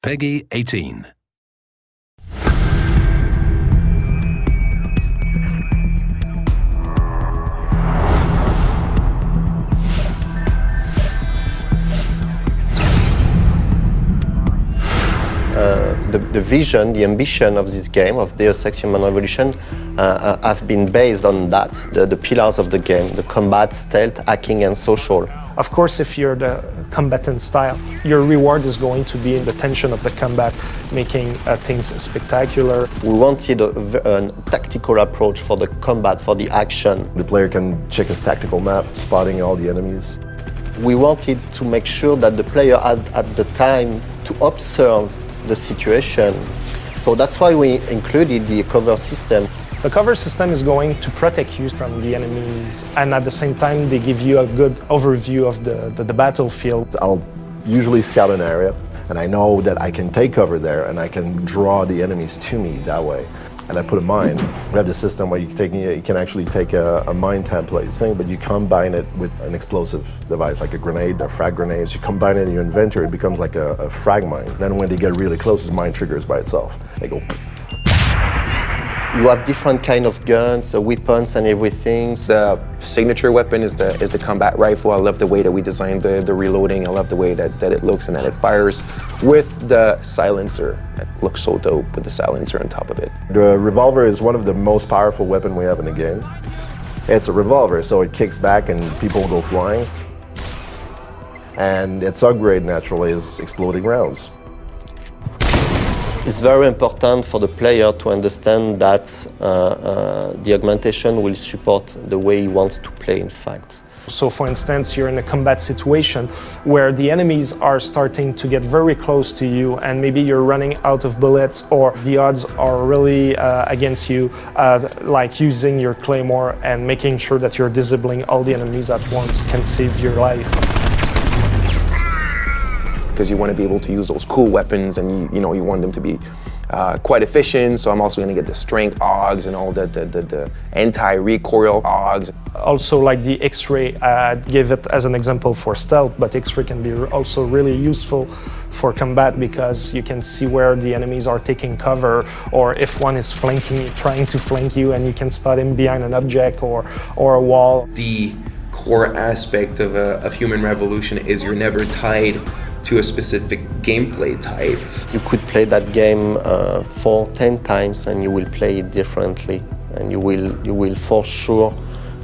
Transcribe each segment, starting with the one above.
Peggy 18. The vision, the ambition of this game, of Deus Ex Human Revolution, have been based on that, the pillars of the game, the combat, stealth, hacking, and social. Of course, if you're the combatant style, your reward is going to be in the tension of the combat, making things spectacular. We wanted a tactical approach for the combat, for the action. The player can check his tactical map, spotting all the enemies. We wanted to make sure that the player had at the time to observe the situation. So that's why we included the cover system. The cover system is going to protect you from the enemies, and at the same time they give you a good overview of the battlefield. I'll usually scout an area, and I know that I can take cover there and I can draw the enemies to me that way. And I put a mine. We have the system where you can actually take a mine template thing, but you combine it with an explosive device, like a grenade, or frag grenades. You combine it in your inventory, it becomes like a frag mine. Then when they get really close, the mine triggers by itself. They go. You have different kind of guns, weapons, and everything. The signature weapon is the combat rifle. I love the way that we designed the reloading. I love the way that it looks and that it fires with the silencer. It looks so dope with the silencer on top of it. The revolver is one of the most powerful weapons we have in the game. It's a revolver, so it kicks back and people go flying. And its upgrade naturally is exploding rounds. It's very important for the player to understand that the augmentation will support the way he wants to play, in fact. So for instance, you're in a combat situation where the enemies are starting to get very close to you, and maybe you're running out of bullets, or the odds are really against you, like using your claymore and making sure that you're disabling all the enemies at once can save your life. Because you want to be able to use those cool weapons, and you want them to be quite efficient. So I'm also going to get the strength AUGs and all the anti-recoil AUGs. Also, like the X-ray, give it as an example for stealth, but X-ray can be also really useful for combat because you can see where the enemies are taking cover, or if one is trying to flank you, and you can spot him behind an object or a wall. The core aspect of Human Revolution is you're never tied to a specific gameplay type. You could play that game 10 times and you will play it differently, and you will for sure,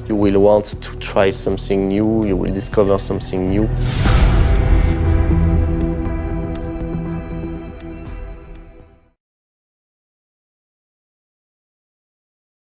you will want to try something new, you will discover something new.